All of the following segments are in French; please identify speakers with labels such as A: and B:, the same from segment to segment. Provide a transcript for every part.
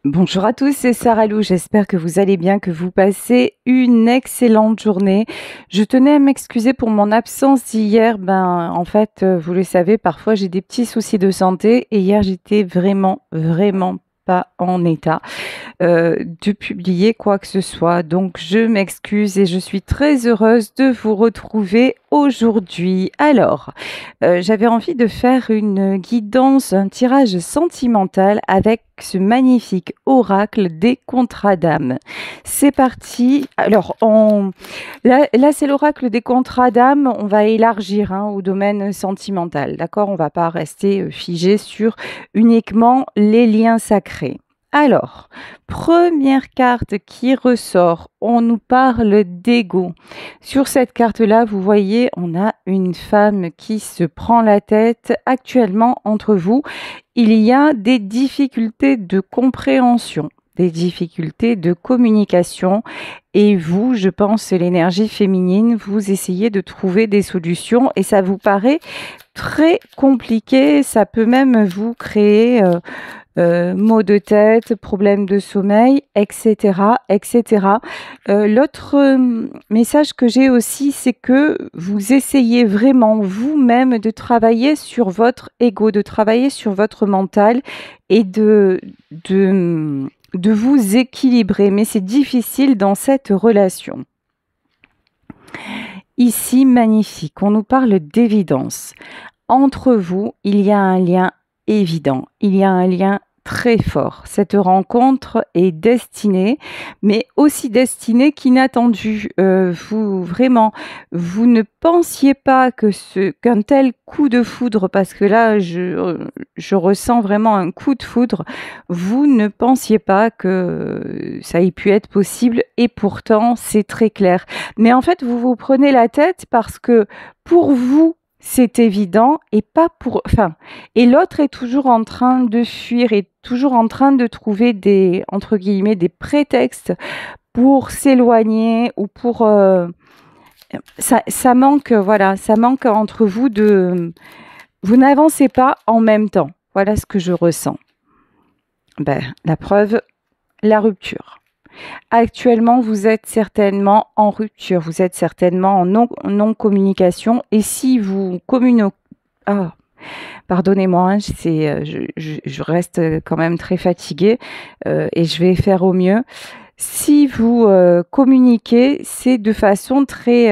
A: Bonjour à tous, c'est Sarah Lou. J'espère que vous allez bien, que vous passez une excellente journée. Je tenais à m'excuser pour mon absence d'hier. Vous le savez, parfois j'ai des petits soucis de santé et hier j'étais vraiment pas en état de publier quoi que ce soit. Donc je m'excuse et je suis très heureuse de vous retrouver aujourd'hui. Alors, j'avais envie de faire une guidance, un tirage sentimental avec ce magnifique oracle des contrats d'âme. C'est parti. Là c'est l'oracle des contrats d'âme. On va élargir au domaine sentimental. D'accord? On va pas rester figé sur uniquement les liens sacrés. Alors, première carte qui ressort, on nous parle d'ego. Sur cette carte-là, vous voyez, on a une femme qui se prend la tête. Actuellement, entre vous, il y a des difficultés de compréhension, des difficultés de communication. Et vous, je pense, c'est l'énergie féminine, vous essayez de trouver des solutions et ça vous paraît très compliqué. Ça peut même vous créer maux de tête, problèmes de sommeil, etc., etc. L'autre message que j'ai aussi, c'est que vous essayez vraiment vous-même de travailler sur votre ego, de travailler sur votre mental et de vous équilibrer. Mais c'est difficile dans cette relation. Ici, magnifique, on nous parle d'évidence. Entre vous, il y a un lien évident, il y a un lien très fort. Cette rencontre est destinée, mais aussi destinée qu'inattendue. Vous ne pensiez pas qu'un tel coup de foudre, parce que là, je ressens vraiment un coup de foudre, vous ne pensiez pas que ça ait pu être possible, et pourtant, c'est très clair. Mais en fait, vous vous prenez la tête parce que pour vous, c'est évident et pas pour, enfin, et l'autre est toujours en train de fuir, est toujours en train de trouver des, entre guillemets, des prétextes pour s'éloigner ou pour, ça manque, voilà, ça manque entre vous vous n'avancez pas en même temps. Voilà ce que je ressens. La preuve, la rupture. Actuellement, vous êtes certainement en rupture, vous êtes certainement en non-communication. Et si vous communiquez... Ah, pardonnez-moi, je reste quand même très fatiguée et je vais faire au mieux. Si vous communiquez, c'est de façon très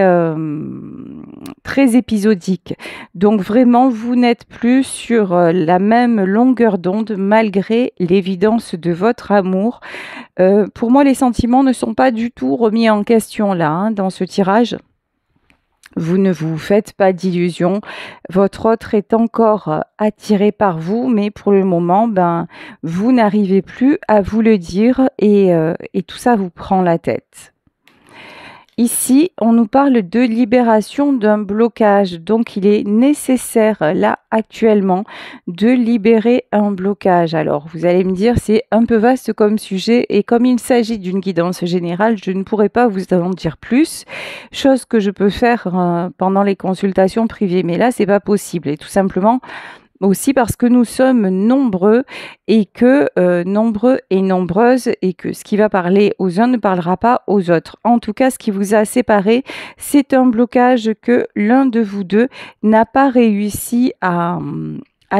A: épisodique. Donc vraiment, vous n'êtes plus sur la même longueur d'onde malgré l'évidence de votre amour. Pour moi, les sentiments ne sont pas du tout remis en question là, dans ce tirage. Vous ne vous faites pas d'illusions. Votre autre est encore attiré par vous, mais pour le moment, vous n'arrivez plus à vous le dire et tout ça vous prend la tête. Ici, on nous parle de libération d'un blocage. Donc, il est nécessaire, là, actuellement, de libérer un blocage. Alors, vous allez me dire, c'est un peu vaste comme sujet et comme il s'agit d'une guidance générale, je ne pourrais pas vous en dire plus. Chose que je peux faire pendant les consultations privées. Mais là, c'est pas possible. Et tout simplement, aussi parce que nous sommes nombreux et que nombreux et nombreuses et que ce qui va parler aux uns ne parlera pas aux autres. En tout cas, ce qui vous a séparés, c'est un blocage que l'un de vous deux n'a pas réussi à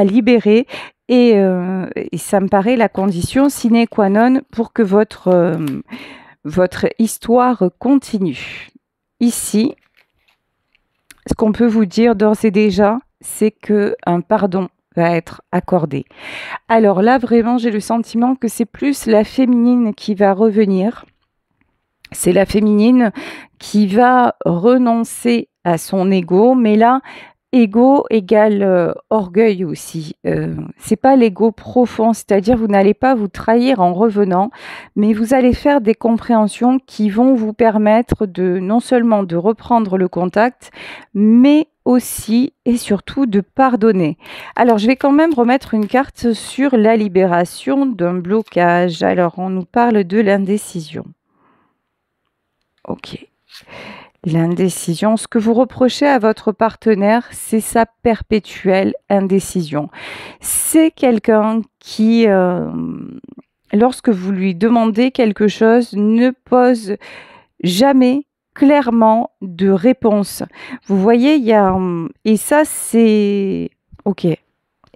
A: libérer et ça me paraît la condition sine qua non pour que votre histoire continue. Ici, ce qu'on peut vous dire d'ores et déjà, c'est qu'un pardon va être accordé. Alors là, vraiment, j'ai le sentiment que c'est plus la féminine qui va revenir. C'est la féminine qui va renoncer à son ego, mais là, ego égale orgueil aussi. C'est pas l'ego profond, c'est-à-dire vous n'allez pas vous trahir en revenant, mais vous allez faire des compréhensions qui vont vous permettre de non seulement de reprendre le contact, mais aussi et surtout de pardonner. Alors je vais quand même remettre une carte sur la libération d'un blocage. Alors on nous parle de l'indécision. Ok. L'indécision, ce que vous reprochez à votre partenaire, c'est sa perpétuelle indécision. C'est quelqu'un qui lorsque vous lui demandez quelque chose, ne pose jamais clairement de réponse. Vous voyez, il y a, et ça, c'est OK.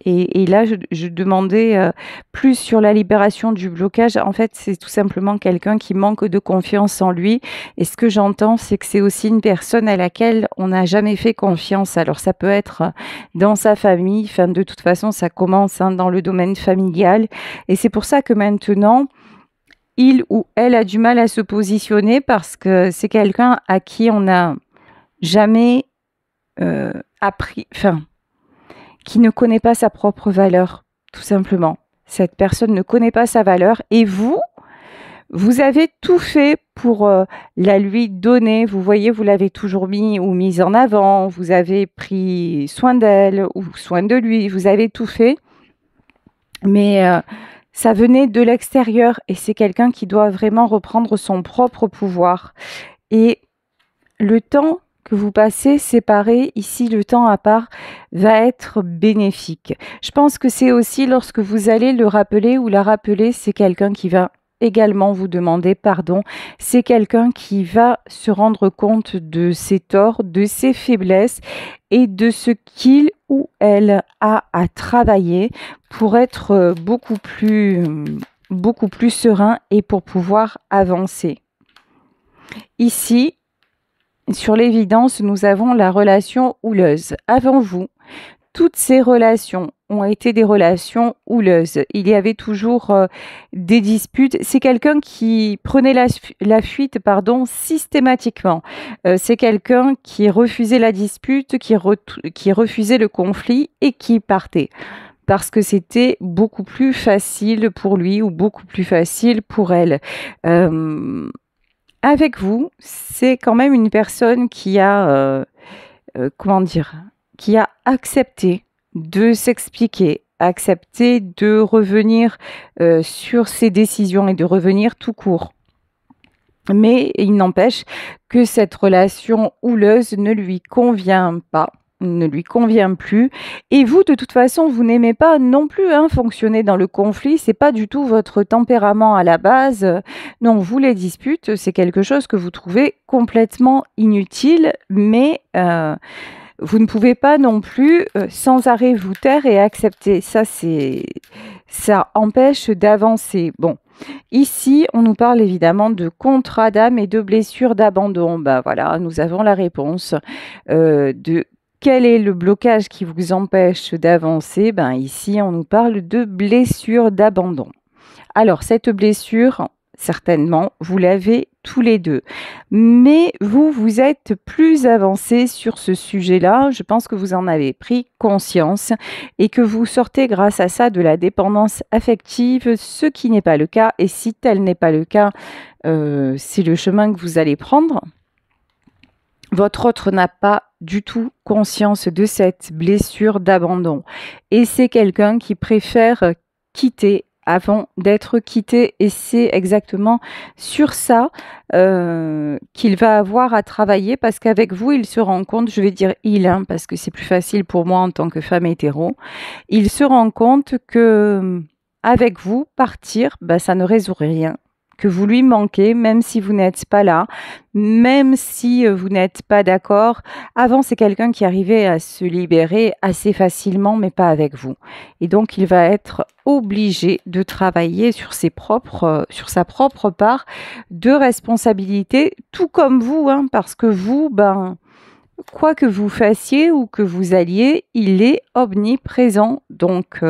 A: Et là, je demandais plus sur la libération du blocage. En fait, c'est tout simplement quelqu'un qui manque de confiance en lui. Et ce que j'entends, c'est que c'est aussi une personne à laquelle on n'a jamais fait confiance. Alors, ça peut être dans sa famille. Enfin, de toute façon, ça commence dans le domaine familial. Et c'est pour ça que maintenant, il ou elle a du mal à se positionner parce que c'est quelqu'un à qui on n'a jamais appris, enfin, qui ne connaît pas sa propre valeur, tout simplement. Cette personne ne connaît pas sa valeur et vous avez tout fait pour la lui donner. Vous voyez, vous l'avez toujours mis ou mise en avant, vous avez pris soin d'elle ou soin de lui, vous avez tout fait. Mais ça venait de l'extérieur et c'est quelqu'un qui doit vraiment reprendre son propre pouvoir. Et le temps que vous passez séparés, ici le temps à part, va être bénéfique. Je pense que c'est aussi lorsque vous allez le rappeler ou la rappeler, c'est quelqu'un qui va également vous demander pardon. C'est quelqu'un qui va se rendre compte de ses torts, de ses faiblesses et de ce qu'il ou elle a à travailler pour être beaucoup plus serein et pour pouvoir avancer. Ici, sur l'évidence, nous avons la relation houleuse. Avant vous, toutes ces relations ont été des relations houleuses. Il y avait toujours des disputes. C'est quelqu'un qui prenait la fuite systématiquement. C'est quelqu'un qui refusait la dispute, qui refusait le conflit et qui partait. Parce que c'était beaucoup plus facile pour lui ou beaucoup plus facile pour elle. Avec vous, c'est quand même une personne qui a, qui a accepté de s'expliquer, accepté de revenir sur ses décisions et de revenir tout court. Mais il n'empêche que cette relation houleuse ne lui convient pas, ne lui convient plus. Et vous, de toute façon, vous n'aimez pas non plus fonctionner dans le conflit. C'est pas du tout votre tempérament à la base. Non, vous, les disputes, c'est quelque chose que vous trouvez complètement inutile, mais vous ne pouvez pas non plus sans arrêt vous taire et accepter. Ça empêche d'avancer. Bon. Ici, on nous parle évidemment de contrat d'âme et de blessures d'abandon. Ben voilà, nous avons la réponse de quel est le blocage qui vous empêche d'avancer. Ben ici, on nous parle de blessures d'abandon. Alors, cette blessure, certainement, vous l'avez tous les deux. Mais vous êtes plus avancé sur ce sujet-là. Je pense que vous en avez pris conscience et que vous sortez grâce à ça de la dépendance affective, ce qui n'est pas le cas. Et si tel n'est pas le cas, c'est le chemin que vous allez prendre. Votre autre n'a pas du tout conscience de cette blessure d'abandon. Et c'est quelqu'un qui préfère quitter avant d'être quitté et c'est exactement sur ça qu'il va avoir à travailler parce qu'avec vous, il se rend compte, je vais dire il, parce que c'est plus facile pour moi en tant que femme hétéro, il se rend compte que avec vous, partir, ça ne résout rien, que vous lui manquez, même si vous n'êtes pas là, même si vous n'êtes pas d'accord. Avant, c'est quelqu'un qui arrivait à se libérer assez facilement, mais pas avec vous. Et donc, il va être obligé de travailler sur sa propre part de responsabilité, tout comme vous, parce que vous, quoi que vous fassiez ou que vous alliez, il est omniprésent. Donc,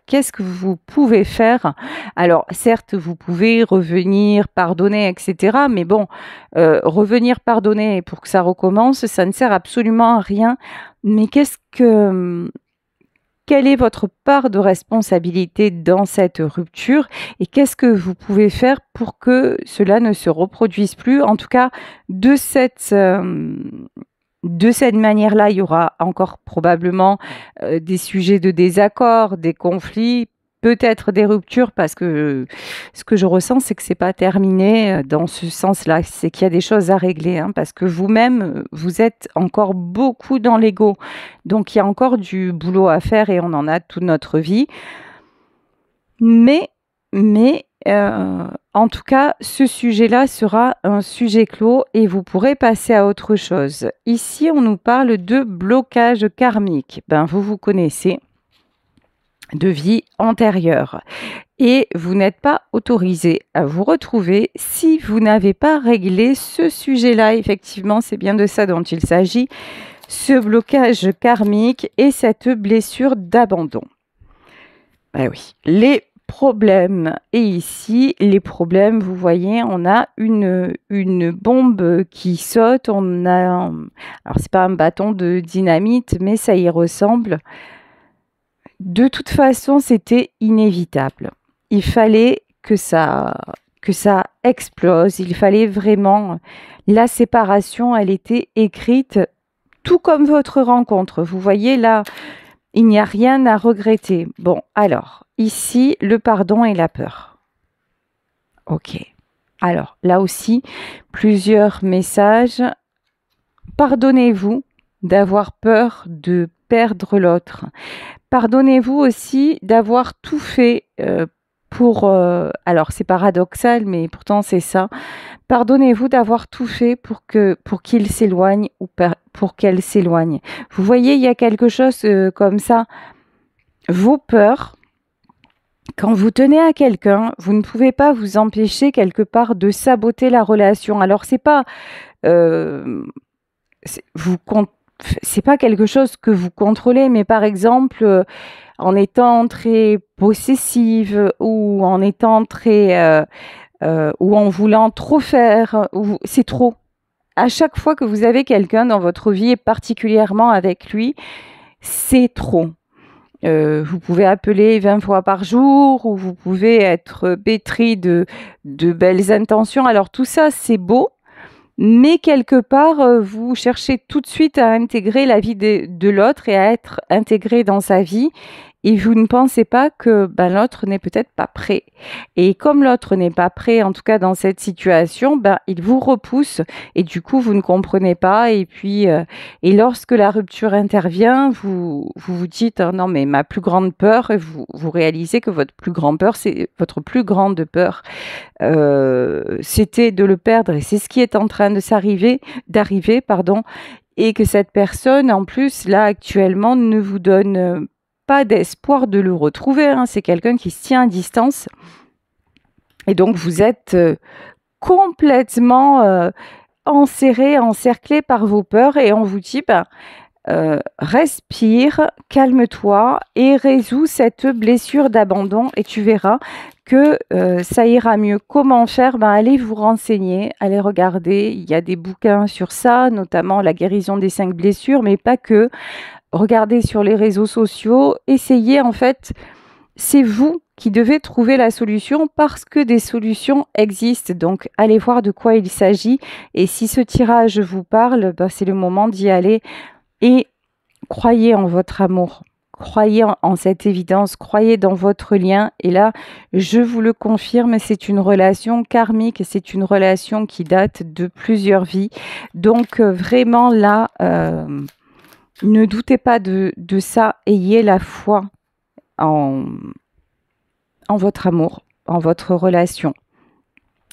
A: qu'est-ce que vous pouvez faire? Alors, certes, vous pouvez revenir, pardonner, etc. Mais bon, revenir, pardonner pour que ça recommence, ça ne sert absolument à rien. Mais quelle est votre part de responsabilité dans cette rupture et qu'est-ce que vous pouvez faire pour que cela ne se reproduise plus? En tout cas, de cette manière-là, il y aura encore probablement des sujets de désaccord, des conflits, peut-être des ruptures, parce que ce que je ressens, c'est que c'est pas terminé dans ce sens-là. C'est qu'il y a des choses à régler, parce que vous-même, vous êtes encore beaucoup dans l'ego. Donc, il y a encore du boulot à faire et on en a toute notre vie. Mais en tout cas, ce sujet-là sera un sujet clos et vous pourrez passer à autre chose. Ici, on nous parle de blocage karmique. Ben, vous connaissez, de vie antérieure. Et vous n'êtes pas autorisé à vous retrouver si vous n'avez pas réglé ce sujet-là. Effectivement, c'est bien de ça dont il s'agit, ce blocage karmique et cette blessure d'abandon. Ben oui, les problèmes. Et ici, les problèmes, vous voyez, on a une bombe qui saute. On a, alors c'est pas un bâton de dynamite, mais ça y ressemble. De toute façon, c'était inévitable. Il fallait que ça explose. Il fallait vraiment... La séparation, elle était écrite tout comme votre rencontre. Vous voyez là, il n'y a rien à regretter. Bon, alors, ici, le pardon et la peur. Ok. Alors, là aussi, plusieurs messages. Pardonnez-vous d'avoir peur de perdre l'autre. Pardonnez-vous aussi d'avoir tout fait pour... alors, c'est paradoxal, mais pourtant c'est ça. Pardonnez-vous d'avoir tout fait pour qu'il s'éloigne ou pour qu'elle s'éloigne. Vous voyez, il y a quelque chose comme ça. Vos peurs, quand vous tenez à quelqu'un, vous ne pouvez pas vous empêcher quelque part de saboter la relation. Alors, c'est pas... c'est pas quelque chose que vous contrôlez, mais par exemple, en étant très possessive ou en étant très... ou en voulant trop faire, c'est trop. À chaque fois que vous avez quelqu'un dans votre vie, et particulièrement avec lui, c'est trop. Vous pouvez appeler 20 fois par jour ou vous pouvez être pétri de belles intentions. Alors tout ça, c'est beau, mais quelque part, vous cherchez tout de suite à intégrer la vie de l'autre et à être intégré dans sa vie. Et vous ne pensez pas que l'autre n'est peut-être pas prêt. Et comme l'autre n'est pas prêt, en tout cas dans cette situation, il vous repousse et du coup, vous ne comprenez pas. Et puis, et lorsque la rupture intervient, vous dites oh, non, mais ma plus grande peur, et vous réalisez que votre plus grande peur, c'est votre plus grande peur. C'était de le perdre et c'est ce qui est en train d'arriver, pardon, et que cette personne, en plus, là, actuellement, ne vous donne pas d'espoir de le retrouver. Hein. C'est quelqu'un qui se tient à distance. Et donc, vous êtes complètement encerclé par vos peurs et on vous dit, respire, calme-toi et résous cette blessure d'abandon et tu verras que ça ira mieux. Comment faire? Allez vous renseigner, allez regarder. Il y a des bouquins sur ça, notamment la guérison des 5 blessures, mais pas que. Regardez sur les réseaux sociaux, essayez en fait, c'est vous qui devez trouver la solution parce que des solutions existent. Donc, allez voir de quoi il s'agit. Et si ce tirage vous parle, c'est le moment d'y aller. Et croyez en votre amour. Croyez en cette évidence. Croyez dans votre lien. Et là, je vous le confirme, c'est une relation karmique. C'est une relation qui date de plusieurs vies. Donc, vraiment là... ne doutez pas de ça, ayez la foi en votre amour, en votre relation.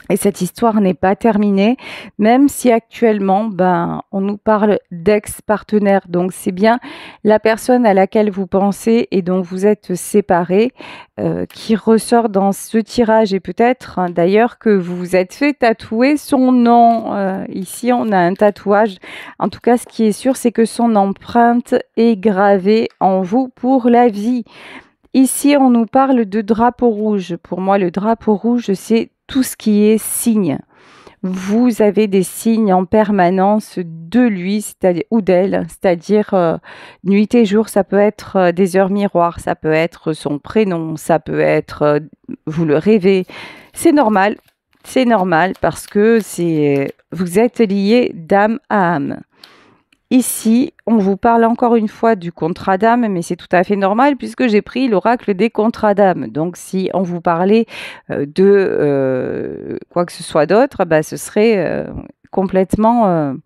A: Et cette histoire n'est pas terminée, même si actuellement, on nous parle d'ex-partenaire. Donc, c'est bien la personne à laquelle vous pensez et dont vous êtes séparés qui ressort dans ce tirage. Et peut-être d'ailleurs que vous vous êtes fait tatouer son nom. Ici, on a un tatouage. En tout cas, ce qui est sûr, c'est que son empreinte est gravée en vous pour la vie. Ici, on nous parle de drapeau rouge. Pour moi, le drapeau rouge, c'est tout ce qui est signe. Vous avez des signes en permanence de lui, c'est-à-dire ou d'elle, c'est-à-dire nuit et jour. Ça peut être des heures miroirs, ça peut être son prénom, ça peut être vous le rêvez. C'est normal parce que vous êtes liés d'âme à âme. Ici, on vous parle encore une fois du contrat d'âme, mais c'est tout à fait normal puisque j'ai pris l'oracle des contrats d'âme. Donc, si on vous parlait de quoi que ce soit d'autre, ce serait complètement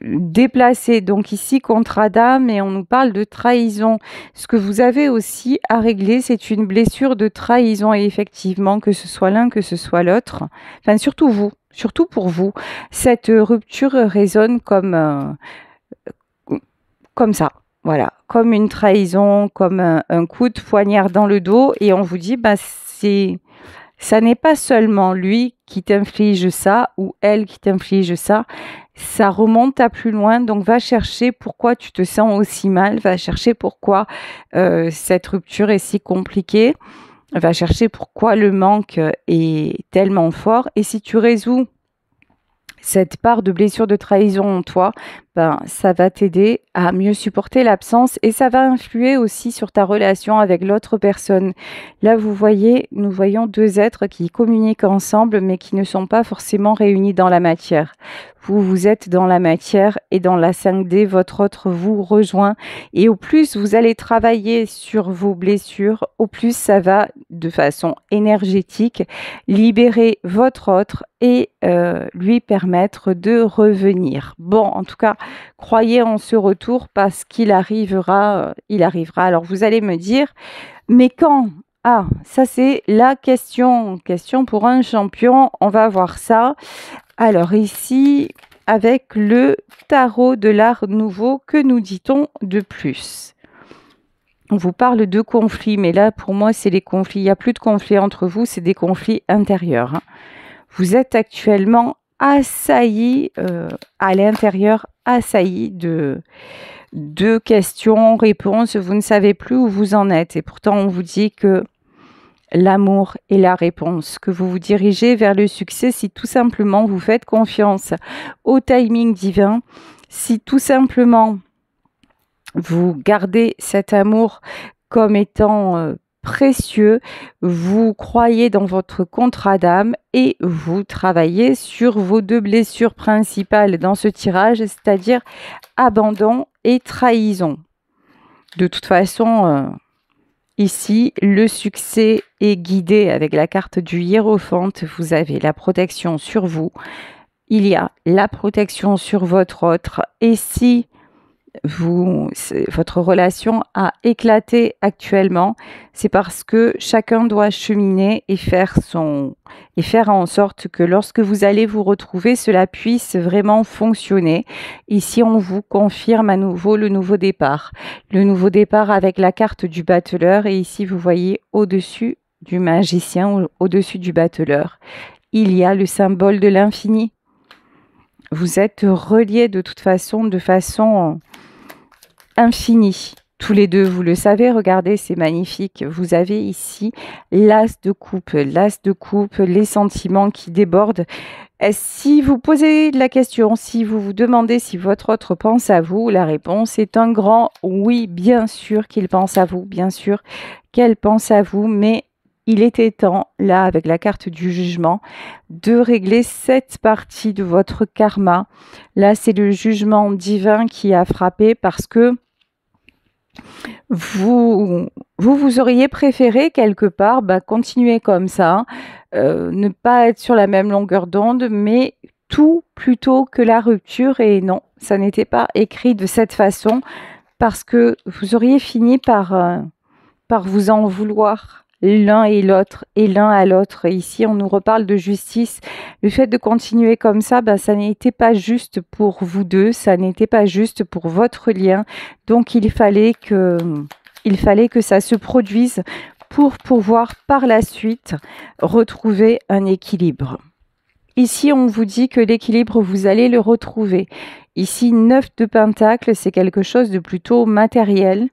A: déplacé. Donc ici, contrat d'âme, et on nous parle de trahison. Ce que vous avez aussi à régler, c'est une blessure de trahison. Et effectivement, que ce soit l'un, que ce soit l'autre, enfin surtout vous, surtout pour vous, cette rupture résonne comme ça. Voilà, comme une trahison, comme un coup de poignard dans le dos. Et on vous dit, bah, ça n'est pas seulement lui qui t'inflige ça ou elle qui t'inflige ça. Ça remonte à plus loin. Donc, va chercher pourquoi tu te sens aussi mal. Va chercher pourquoi cette rupture est si compliquée. Va chercher pourquoi le manque est tellement fort. Et si tu résous cette part de blessure de trahison en toi, ben, ça va t'aider à mieux supporter l'absence et ça va influer aussi sur ta relation avec l'autre personne. Là, vous voyez, nous voyons deux êtres qui communiquent ensemble mais qui ne sont pas forcément réunis dans la matière. Vous êtes dans la matière et dans la 5D, votre autre vous rejoint. Et au plus vous allez travailler sur vos blessures, au plus ça va, de façon énergétique, libérer votre autre et lui permettre de revenir. Bon, en tout cas, croyez en ce retour parce qu'il arrivera, il arrivera. Alors vous allez me dire, mais quand? Ah, ça c'est la question. Question pour un champion. On va voir ça. Alors ici, avec le tarot de l'art nouveau, que nous dit-on de plus? On vous parle de conflits, mais là, pour moi, c'est les conflits. Il n'y a plus de conflits entre vous, c'est des conflits intérieurs. Hein. Vous êtes actuellement assailli à l'intérieur, assailli de questions, réponses. Vous ne savez plus où vous en êtes. Et pourtant, on vous dit que l'amour est la réponse, que vous vous dirigez vers le succès si tout simplement vous faites confiance au timing divin, si tout simplement vous gardez cet amour comme étant précieux, vous croyez dans votre contrat d'âme et vous travaillez sur vos deux blessures principales dans ce tirage, c'est-à-dire abandon et trahison. De toute façon, ici, le succès est guidé avec la carte du hiérophante. Vous avez la protection sur vous. Il y a la protection sur votre autre. Et si votre relation a éclaté actuellement, c'est parce que chacun doit cheminer et faire en sorte que lorsque vous allez vous retrouver, cela puisse vraiment fonctionner. Ici, on vous confirme à nouveau le nouveau départ. Le nouveau départ avec la carte du battleur. Et ici, vous voyez au-dessus du magicien ou au-dessus du battleur, il y a le symbole de l'infini. Vous êtes reliés de toute façon, de façon infinie. Tous les deux, vous le savez, regardez, c'est magnifique. Vous avez ici l'as de coupe, les sentiments qui débordent. Si vous posez la question, si vous vous demandez si votre autre pense à vous, la réponse est un grand oui, bien sûr qu'il pense à vous, bien sûr qu'elle pense à vous, mais il était temps, là, avec la carte du jugement, de régler cette partie de votre karma. Là, c'est le jugement divin qui a frappé parce que vous auriez préféré quelque part continuer comme ça, ne pas être sur la même longueur d'onde, mais tout plutôt que la rupture. Et non, ça n'était pas écrit de cette façon parce que vous auriez fini par vous en vouloir l'un et l'autre et l'un à l'autre. Et ici, on nous reparle de justice. Le fait de continuer comme ça, ça n'était pas juste pour vous deux, ça n'était pas juste pour votre lien. Donc, il fallait que ça se produise pour pouvoir par la suite retrouver un équilibre. Ici, on vous dit que l'équilibre, vous allez le retrouver. Ici, 9 de Pentacle, c'est quelque chose de plutôt matériel.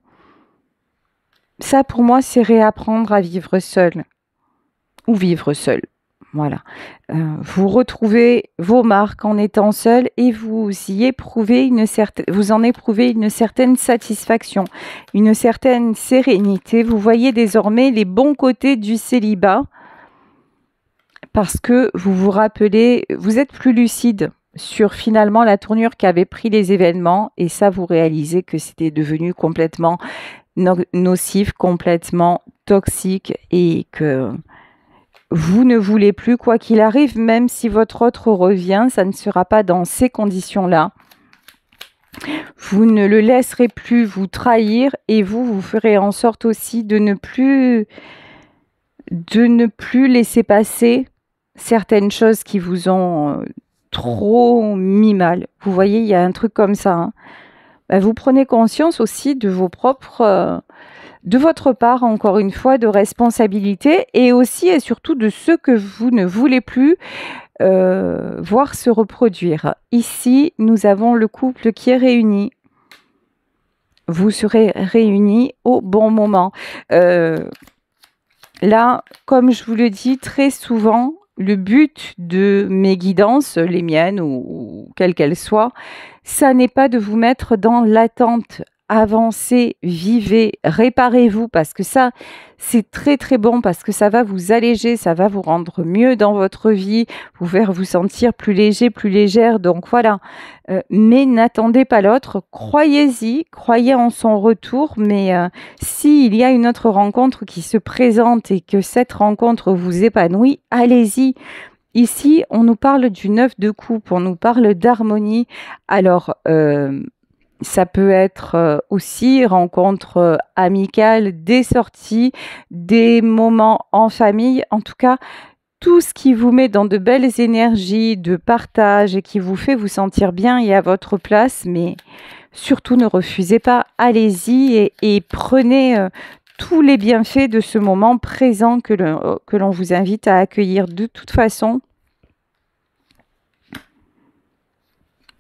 A: Ça, pour moi, c'est réapprendre à vivre seul ou vivre seul. Voilà. Vous retrouvez vos marques en étant seul et vous en éprouvez une certaine satisfaction, une certaine sérénité. Vous voyez désormais les bons côtés du célibat parce que vous vous rappelez, vous êtes plus lucide sur finalement la tournure qu'avaient pris les événements et ça, vous réalisez que c'était devenu complètement nocif, complètement toxique et que vous ne voulez plus, quoi qu'il arrive, même si votre autre revient, ça ne sera pas dans ces conditions-là. Vous ne le laisserez plus vous trahir et vous ferez en sorte aussi de ne plus laisser passer certaines choses qui vous ont trop mis mal. Vous voyez, il y a un truc comme ça, hein. Bah, vous prenez conscience aussi de vos propres, de votre part, encore une fois, de responsabilité et aussi et surtout de ce que vous ne voulez plus voir se reproduire. Ici, nous avons le couple qui est réuni. Vous serez réunis au bon moment. Là, comme je vous le dis très souvent, le but de mes guidances, les miennes ou quelles qu'elles soient, ça n'est pas de vous mettre dans l'attente. Avancez, vivez, réparez-vous parce que ça, c'est très très bon parce que ça va vous alléger, ça va vous rendre mieux dans votre vie, vous faire vous sentir plus léger, plus légère. Donc voilà. Mais n'attendez pas l'autre, croyez-y, croyez en son retour, mais s'il y a une autre rencontre qui se présente et que cette rencontre vous épanouit, allez-y. Ici, on nous parle du 9 de coupe, on nous parle d'harmonie. Alors, ça peut être aussi rencontre amicale, des sorties, des moments en famille. En tout cas, tout ce qui vous met dans de belles énergies de partage et qui vous fait vous sentir bien et à votre place, mais surtout ne refusez pas, allez-y et prenez tous les bienfaits de ce moment présent que l'on vous invite à accueillir de toute façon.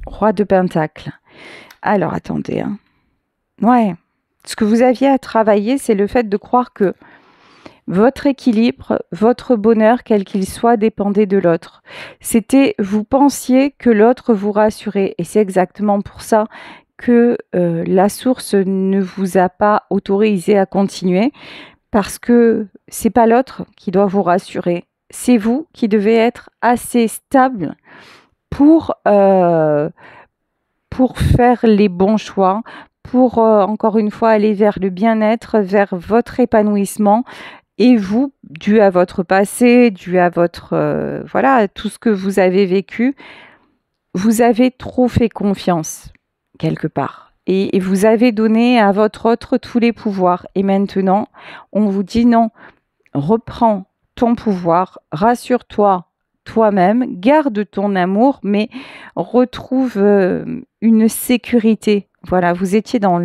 A: Roi de Pentacle. Alors, attendez. Hein. Ouais. Ce que vous aviez à travailler, c'est le fait de croire que votre équilibre, votre bonheur, quel qu'il soit, dépendait de l'autre. Vous pensiez que l'autre vous rassurait. Et c'est exactement pour ça que la source ne vous a pas autorisé à continuer. Parce que c'est pas l'autre qui doit vous rassurer. C'est vous qui devez être assez stable pour faire les bons choix, pour encore une fois aller vers le bien-être, vers votre épanouissement. Et vous, dû à votre passé, dû à votre voilà, tout ce que vous avez vécu, vous avez trop fait confiance quelque part. Et vous avez donné à votre autre tous les pouvoirs. Et maintenant, on vous dit non, reprends ton pouvoir, rassure-toi toi-même, garde ton amour, mais retrouve une sécurité. Voilà, vous étiez dans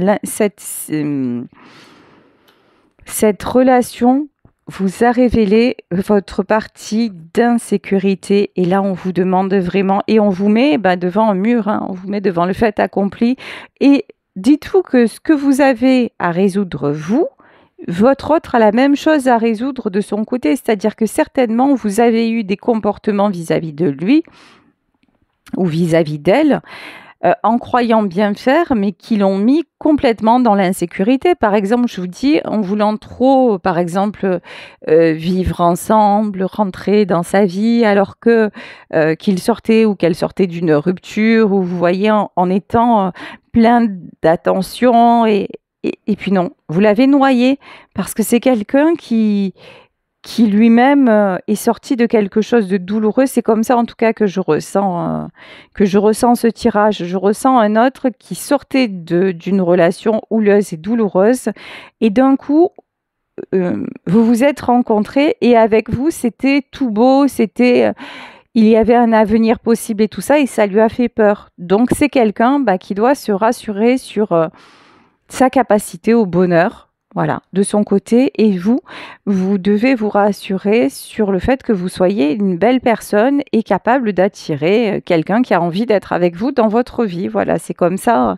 A: cette relation vous a révélé votre partie d'insécurité et là on vous demande vraiment et on vous met devant un mur, hein, on vous met devant le fait accompli et dites-vous que ce que vous avez à résoudre vous, votre autre a la même chose à résoudre de son côté, c'est-à-dire que certainement vous avez eu des comportements vis-à-vis de lui ou vis-à-vis d'elle en croyant bien faire, mais qui l'ont mis complètement dans l'insécurité. Par exemple, je vous dis, en voulant trop, par exemple, vivre ensemble, rentrer dans sa vie, alors que qu'il sortait ou qu'elle sortait d'une rupture, ou vous voyez, en étant plein d'attention, et puis non, vous l'avez noyé, parce que c'est quelqu'un qui lui-même est sorti de quelque chose de douloureux. C'est comme ça en tout cas que je ressens ce tirage. Je ressens un autre qui sortait d'une relation houleuse et douloureuse et d'un coup, vous vous êtes rencontrés et avec vous, c'était tout beau, il y avait un avenir possible et tout ça et ça lui a fait peur. Donc c'est quelqu'un qui doit se rassurer sur sa capacité au bonheur. Voilà, de son côté, et vous devez vous rassurer sur le fait que vous soyez une belle personne et capable d'attirer quelqu'un qui a envie d'être avec vous dans votre vie. Voilà, c'est comme ça.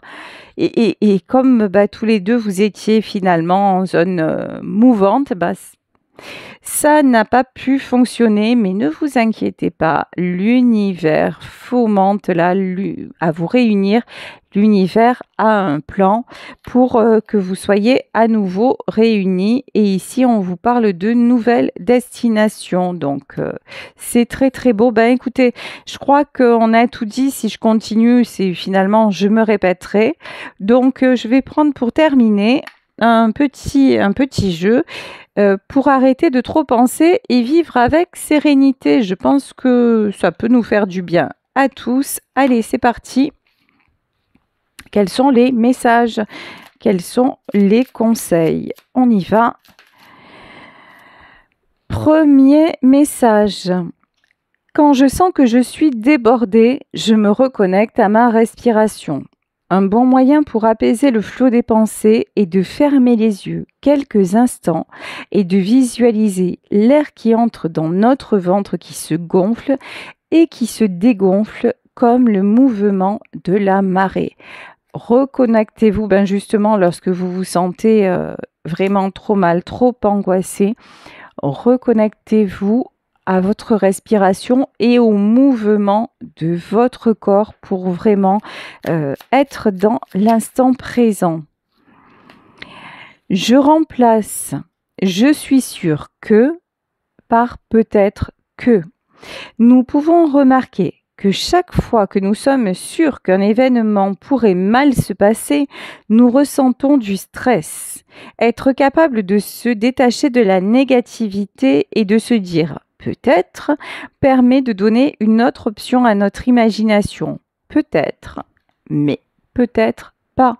A: Et comme tous les deux, vous étiez finalement en zone mouvante, ça n'a pas pu fonctionner, mais ne vous inquiétez pas, l'univers fomente là à vous réunir. L'univers a un plan pour que vous soyez à nouveau réunis. Et ici, on vous parle de nouvelles destinations. Donc, c'est très, très beau. Écoutez, je crois qu'on a tout dit. Si je continue, finalement, je me répéterai. Donc, je vais prendre pour terminer un petit jeu pour arrêter de trop penser et vivre avec sérénité. Je pense que ça peut nous faire du bien à tous. Allez, c'est parti. Quels sont les messages? Quels sont les conseils? On y va. Premier message. Quand je sens que je suis débordée, je me reconnecte à ma respiration. Un bon moyen pour apaiser le flot des pensées est de fermer les yeux quelques instants et de visualiser l'air qui entre dans notre ventre qui se gonfle et qui se dégonfle comme le mouvement de la marée. Reconnectez-vous justement lorsque vous vous sentez vraiment trop mal, trop angoissé. Reconnectez-vous à votre respiration et au mouvement de votre corps pour vraiment être dans l'instant présent. Je remplace « je suis sûr que » par « peut-être que ». Nous pouvons remarquer que chaque fois que nous sommes sûrs qu'un événement pourrait mal se passer, nous ressentons du stress. Être capable de se détacher de la négativité et de se dire « peut-être » permet de donner une autre option à notre imagination. Peut-être, mais peut-être pas.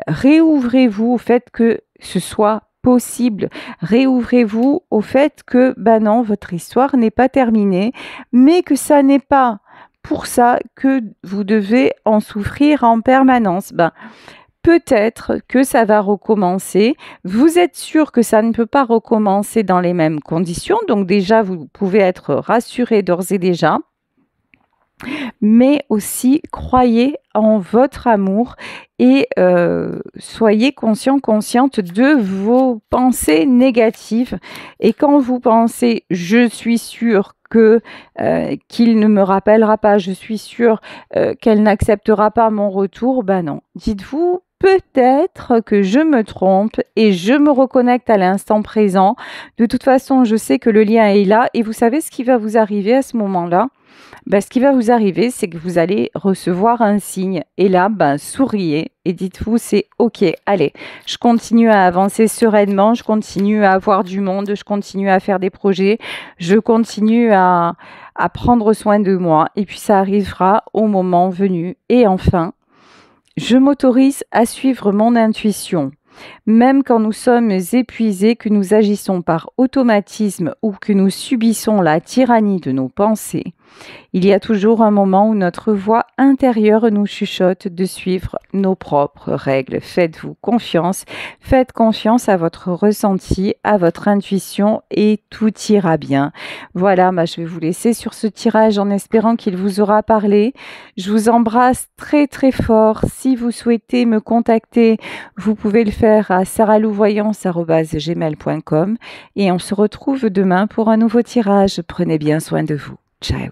A: Réouvrez-vous au fait que ce soit possible. Réouvrez-vous au fait que, non, votre histoire n'est pas terminée, mais que ça n'est pas pour ça que vous devez en souffrir en permanence. Peut-être que ça va recommencer. Vous êtes sûr que ça ne peut pas recommencer dans les mêmes conditions. Donc déjà, vous pouvez être rassuré d'ores et déjà. Mais aussi, croyez en votre amour et soyez consciente de vos pensées négatives. Et quand vous pensez « je suis sûre que qu'il ne me rappellera pas, je suis sûre qu'elle n'acceptera pas mon retour », non. Dites-vous « peut-être que je me trompe et je me reconnecte à l'instant présent. De toute façon, je sais que le lien est là. » Et vous savez ce qui va vous arriver à ce moment-là? Ce qui va vous arriver, c'est que vous allez recevoir un signe. Et là, souriez et dites-vous, c'est OK, allez, je continue à avancer sereinement, je continue à avoir du monde, je continue à faire des projets, je continue à prendre soin de moi. Et puis, ça arrivera au moment venu. Et enfin, je m'autorise à suivre mon intuition. Même quand nous sommes épuisés, que nous agissons par automatisme ou que nous subissons la tyrannie de nos pensées, il y a toujours un moment où notre voix intérieure nous chuchote de suivre nos propres règles. Faites-vous confiance, faites confiance à votre ressenti, à votre intuition et tout ira bien. Voilà, je vais vous laisser sur ce tirage en espérant qu'il vous aura parlé. Je vous embrasse très très fort. Si vous souhaitez me contacter, vous pouvez le faire à saralouvoyance@gmail.com et on se retrouve demain pour un nouveau tirage. Prenez bien soin de vous. Ciao.